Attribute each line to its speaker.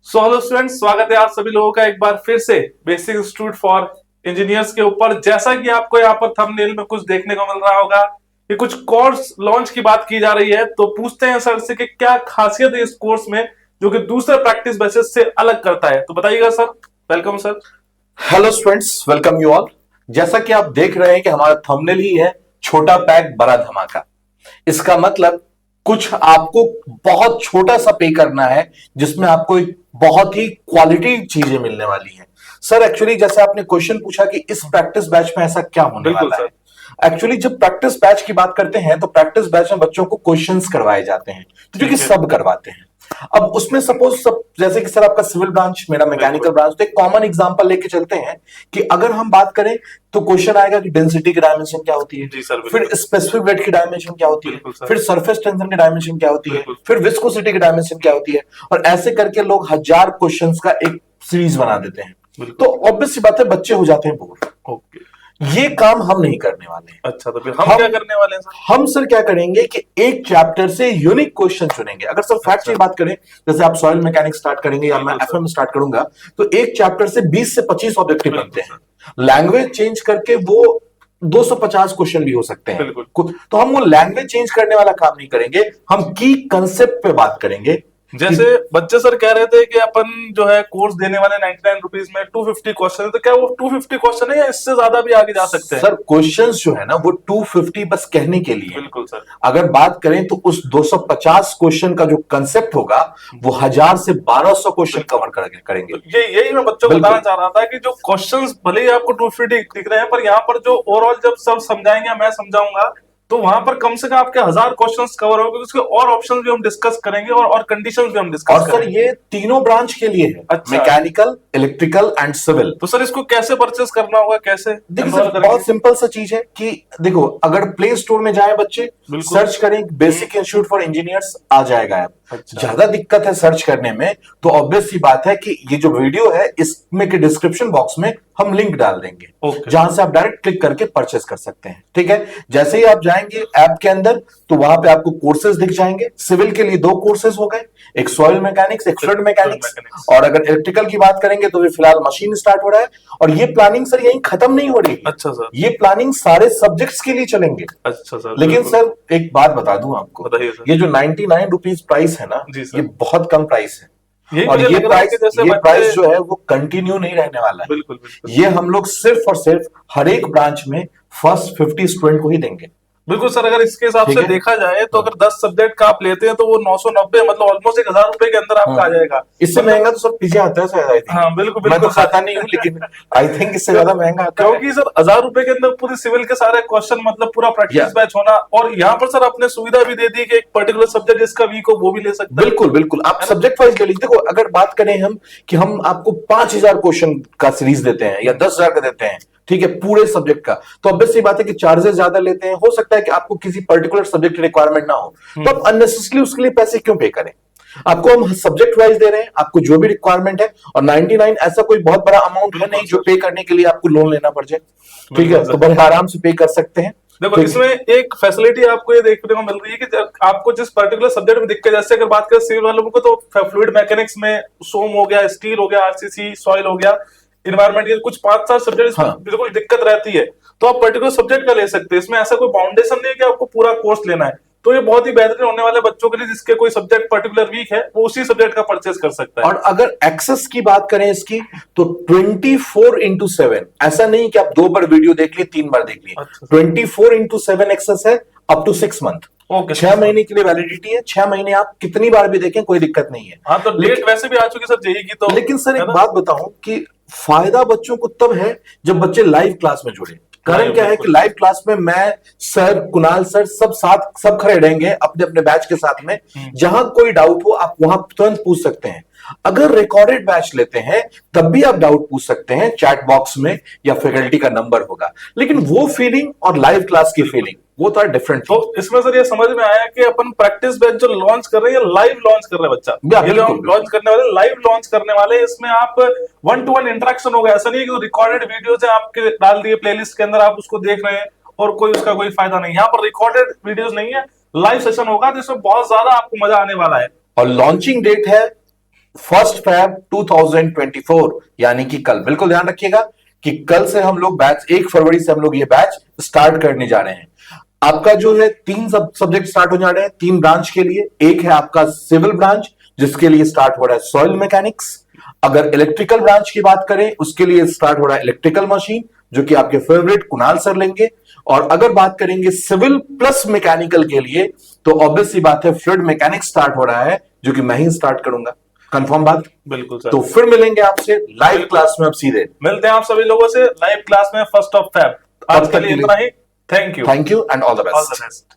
Speaker 1: Hello students, स्वागत है आप सभी लोगों का एक बार फिर से बेसिक इंस्टीट्यूट फॉर इंजीनियर्स के ऊपर। जैसा कि आपको यहाँ पर थंबनेल में कुछ देखने को मिल रहा होगा कि कुछ कोर्स लॉन्च की बात की जा रही है, तो पूछते हैं सर से कि क्या खासियत है इस कोर्स में जो कि दूसरे प्रैक्टिस बेसिस से अलग करता है। तो बताइएगा sir. Welcome sir.
Speaker 2: Hello students, welcome you all. जैसा कि आप देख रहे हैं कि हमारा थंबनेल ही है छोटा पैक बड़ा धमाका। इसका मतलब कुछ आपको बहुत छोटा सा पे करना है जिसमें आपको एक बहुत ही क्वालिटी चीजें मिलने वाली हैं। सर एक्चुअली जैसे आपने क्वेश्चन पूछा कि इस प्रैक्टिस बैच में ऐसा क्या होने
Speaker 1: बिल्कुल
Speaker 2: वाला
Speaker 1: सर।
Speaker 2: है। एक्चुअली जब प्रैक्टिस बैच की बात करते हैं तो प्रैक्टिस बैच में बच्चों को क्वेश्चंस करवाए जाते हैं, जो कि
Speaker 1: ठीक है।
Speaker 2: सब करवाते हैं। अब उसमें सपोज सब जैसे कि सर आपका सिविल ब्रांच, मेरा मैकेनिकल ब्रांच, तो एक कॉमन एग्जांपल लेके चलते हैं कि अगर हम बात करें तो क्वेश्चन आएगा कि डेंसिटी की डायमेंशन क्या होती है,
Speaker 1: जी सर,
Speaker 2: फिर
Speaker 1: बिल्कुल
Speaker 2: स्पेसिफिक वेट की डायमेंशन क्या होती है,
Speaker 1: बिल्कुल सर।
Speaker 2: फिर सरफेस टेंशन की डायमेंशन क्या होती है,
Speaker 1: बिल्कुल
Speaker 2: फिर विस्कोसिटी की डायमेंशन क्या होती है, और ऐसे करके लोग हजार क्वेश्चंस का एक सीरीज बना देते हैं।
Speaker 1: बिल्कुल।
Speaker 2: तो ऑब्वियस सी बात है बच्चे हो जाते हैं बोर।
Speaker 1: ओके।
Speaker 2: ये काम हम नहीं करने वाले हैं।
Speaker 1: अच्छा, तो फिर हम क्या करने वाले हैं सर?
Speaker 2: हम सर क्या करेंगे कि एक चैप्टर से यूनिक क्वेश्चन चुनेंगे। अगर सर फैक्ट की बात करें, जैसे आप सॉइल मैकेनिक्स स्टार्ट करेंगे या मैं
Speaker 1: बिल्कुल सर।
Speaker 2: एफएम स्टार्ट करूंगा, तो एक चैप्टर से 20 से 25 ऑब्जेक्टिव
Speaker 1: बिल्कुल
Speaker 2: बनते
Speaker 1: सर।
Speaker 2: हैं। लैंग्वेज चेंज करके वो 250 क्वेश्चन भी हो सकते हैं।
Speaker 1: बिल्कुल।
Speaker 2: तो हम वो लैंग्वेज चेंज करने वाला काम नहीं करेंगे, हम की कंसेप्ट पे बात करेंगे कि
Speaker 1: जैसे बच्चे सर कह रहे थे कि अपन जो है कोर्स देने वाले 99 रुपीज में 250 क्वेश्चन है, तो क्या वो 250 क्वेश्चन है या इससे ज्यादा भी आगे जा सकते हैं?
Speaker 2: सर क्वेश्चंस जो है ना वो 250 बस कहने के लिए है।
Speaker 1: बिल्कुल सर।
Speaker 2: अगर बात करें तो उस 250 क्वेश्चन का जो कंसेप्ट होगा वो 1000 से 1200 क्वेश्चन कवर करेंगे।
Speaker 1: तो यही मैं बच्चों को बताना
Speaker 2: बिल्कुल।
Speaker 1: चाह रहा था कि जो क्वेश्चंस भले ही आपको 250 दिख रहे हैं, पर यहाँ पर जो ओवरऑल जब सब समझाएंगे, मैं समझाऊंगा, तो वहां पर कम से कम आपके 1000 क्वेश्चंस कवर होंगे। उसके और ऑप्शंस भी हम डिस्कस करेंगे और कंडीशंस भी हम डिस्कस
Speaker 2: और सर
Speaker 1: करेंगे।
Speaker 2: ये तीनों ब्रांच के लिए है,
Speaker 1: अच्छा।
Speaker 2: Mechanical, electrical and civil.
Speaker 1: तो सर इसको कैसे परचेस करना होगा, कैसे
Speaker 2: देखिए
Speaker 1: एनरोल
Speaker 2: सर
Speaker 1: करेंगे?
Speaker 2: बहुत सिंपल सा चीज है कि देखो, अगर प्ले स्टोर में जाए बच्चे,
Speaker 1: बिल्कुल।
Speaker 2: सर्च करें बेसिक इंस्टीट्यूट फॉर इंजीनियर्स, आ जाएगा ऐप।
Speaker 1: अच्छा।
Speaker 2: ज्यादा दिक्कत है सर्च करने में तो ऑब्वियस सी बात है कि ये जो वीडियो है इसमें के डिस्क्रिप्शन बॉक्स में हम लिंक डाल देंगे,
Speaker 1: ओके।
Speaker 2: जहां से आप डायरेक्ट क्लिक करके परचेस कर सकते हैं। ठीक है, जैसे ही आप जाएंगे ऐप के अंदर तो वहां पे आपको कोर्सेज दिख जाएंगे। सिविल के लिए दो कोर्सेज हो गए, एक सॉइल मैकेनिक्स, एक फ्लूइड मैकेनिक्स।
Speaker 1: मैकेनिक्स।
Speaker 2: और अगर इलेक्ट्रिकल की बात करेंगे तो भी फिलहाल मशीन स्टार्ट हो रहा है, और ये प्लानिंग सर यहीं खत्म नहीं हो रही है।
Speaker 1: अच्छा सर।
Speaker 2: ये प्लानिंग सारे सब्जेक्ट्स के लिए चलेंगे।
Speaker 1: अच्छा सर,
Speaker 2: लेकिन
Speaker 1: बिल्कुल।
Speaker 2: सर एक बात बता दूं आपको,
Speaker 1: बताइए सर।
Speaker 2: ये जो 99 रुपीज प्राइस है ना,
Speaker 1: जी
Speaker 2: ये
Speaker 1: सर।
Speaker 2: बहुत कम प्राइस है।
Speaker 1: यही
Speaker 2: और
Speaker 1: मुझे
Speaker 2: ये
Speaker 1: लग रहा है कि
Speaker 2: प्राइस
Speaker 1: जैसे
Speaker 2: ये
Speaker 1: बच्चे।
Speaker 2: प्राइस जो है वो कंटिन्यू नहीं रहने वाला है।
Speaker 1: बिल्कुल बिल्कुल।
Speaker 2: ये हम लोग सिर्फ और सिर्फ हर एक ब्रांच में फर्स्ट 50 स्टूडेंट को ही देंगे।
Speaker 1: बिल्कुल सर, अगर इसके हिसाब
Speaker 2: ठीक
Speaker 1: से
Speaker 2: है।
Speaker 1: देखा जाए तो अगर 10 सब्जेक्ट का आप लेते हैं तो वो 990, मतलब ऑलमोस्ट 1000 रुपए के अंदर आपका आ जाएगा।
Speaker 2: इससे
Speaker 1: मतलब
Speaker 2: महंगा तो सर पिज्जा आता है शायद, आई थिंक।
Speaker 1: हाँ, बिल्कुल
Speaker 2: मैं तो
Speaker 1: बिल्कुल
Speaker 2: खाता
Speaker 1: सर।
Speaker 2: नहीं हूँ लेकिन आई थिंक इससे ज्यादा महंगा आता है।
Speaker 1: क्योंकि सर 1000 रुपए के अंदर पूरी सिविल के सारे क्वेश्चन, मतलब पूरा प्रैक्टिस बैच होना, और यहाँ पर सर आपने सुविधा भी दे दी कि एक पर्टिकुलर सब्जेक्ट जिसका वीक हो वो भी ले सकता है।
Speaker 2: बिल्कुल बिल्कुल, आप सब्जेक्ट वाइज ले लीजिए। देखो अगर बात करें हम कि हम आपको 5000 क्वेश्चन का सीरीज देते हैं या 10,000 का देते हैं, ठीक है, पूरे सब्जेक्ट का, तो ऑब्वियस सी बात है कि चार्जेस ज्यादा लेते हैं। हो सकता है कि आपको किसी पर्टिकुलर सब्जेक्ट की रिक्वायरमेंट ना हो, तो आप अननेसेसरली उसके लिए पैसे क्यों पे करें। आपको हम सब्जेक्ट वाइज दे रहे हैं, आपको जो भी रिक्वायरमेंट है। और 99 ऐसा कोई बहुत बड़ा अमाउंट है नहीं जो पे करने के लिए आपको लोन लेना पड़ जाए। ठीक है, तो बड़े आराम से पे कर सकते हैं।
Speaker 1: देखो इसमें एक फैसिलिटी आपको ये देखने को मिल रही है कि जब आपको जिस पर्टिकुलर सब्जेक्ट में दिक्कत, जैसे अगर बात करें सिविल वालों को तो फ्लूइड मैकेनिक्स में सोम हो गया, स्टील हो गया, आरसीसी, सॉइल हो गया, इन्वायरमेंट के कुछ 5-7 सब्जेक्ट इसमें बिल्कुल दिक्कत रहती है, तो आप पर्टिकुलर सब्जेक्ट का ले सकते हैं। इसमें ऐसा कोई बाउंडेशन नहीं है कि आपको पूरा कोर्स लेना है। तो ये बहुत ही बेहतरीन होने वाले बच्चों के लिए जिसके कोई सब्जेक्ट पर्टिकुलर वीक है, वो उसी सब्जेक्ट का परचेस कर सकता है।
Speaker 2: और अगर एक्सेस की बात करें इसकी, तो 24x7, ऐसा नहीं कि आप 2 बार वीडियो देख लिए, 3 बार देख लिए।
Speaker 1: अच्छा।
Speaker 2: 24x7 एक्सेस है, अप टू 6 मंथ।
Speaker 1: ओके,
Speaker 2: 6 महीने के लिए वैलिडिटी है। 6 महीने आप कितनी बार भी देखें, कोई दिक्कत नहीं है।
Speaker 1: हाँ, तो डेट वैसे भी आ चुकी सर जेई की, तो
Speaker 2: लेकिन सर एक बात बताऊं कि फायदा बच्चों को तब है जब बच्चे लाइव क्लास में जुड़े। कारण क्या है कि लाइव क्लास में मैं, सर, कुणाल सर, सब खड़े रहेंगे अपने अपने बैच के साथ में। जहां कोई डाउट हो आप वहां तुरंत पूछ सकते हैं। अगर रिकॉर्डेड बैच लेते हैं तब भी आप डाउट पूछ सकते हैं चैट बॉक्स में, या फैकल्टी का नंबर होगा। लेकिन वो फीलिंग और लाइव क्लास की फीलिंग वो थोड़ा डिफरेंट थी।
Speaker 1: तो इसमें सर ये समझ में आया कि अपन प्रैक्टिस बैच जो लॉन्च कर रहे हैं, लाइव लॉन्च कर रहे हैं बच्चा। ये जो हम लॉन्च करने वाले, लाइव लॉन्च करने वाले, इसमें आप 1-to-1 इंटरेक्शन होगा। ऐसा नहीं है कि रिकॉर्डेड वीडियोस है आपके डाल दिए प्लेलिस्ट के अंदर, आप उसको देख रहे हैं और कोई उसका कोई फायदा नहीं। यहाँ पर रिकॉर्डेड वीडियोस नहीं है, लाइव सेशन होगा, जिसमें बहुत ज्यादा आपको मजा आने वाला है।
Speaker 2: और लॉन्चिंग डेट है 1 Feb 2024 यानी कि कल। बिल्कुल ध्यान रखिएगा कि कल से हम लोग बैच 1 फरवरी से हम लोग ये बैच स्टार्ट करने जा रहे हैं। आपका जो है 3 सब्जेक्ट स्टार्ट हो जा रहे हैं 3 ब्रांच के लिए। एक है आपका सिविल ब्रांच जिसके लिए स्टार्ट हो रहा है सॉइल मैकेनिक्स। अगर इलेक्ट्रिकल ब्रांच की बात करें उसके लिए स्टार्ट हो रहा है इलेक्ट्रिकल मशीन जो कि आपके फेवरेट कुणाल सर लेंगे। और अगर बात करेंगे सिविल प्लस मैकेनिकल के लिए तो ऑब्वियस सी बात है फ्लूइड मैकेनिक्स स्टार्ट हो रहा है जो कि मैं ही स्टार्ट करूंगा। कंफर्म बात?
Speaker 1: बिल्कुल सर।
Speaker 2: तो फिर मिलेंगे आपसे लाइव क्लास में। अब सीधे
Speaker 1: मिलते हैं आप सभी लोगों से लाइव क्लास में 1 Feb। आज के लिए इतना ही। Thank you
Speaker 2: and all the
Speaker 1: all the
Speaker 2: best.
Speaker 1: Best.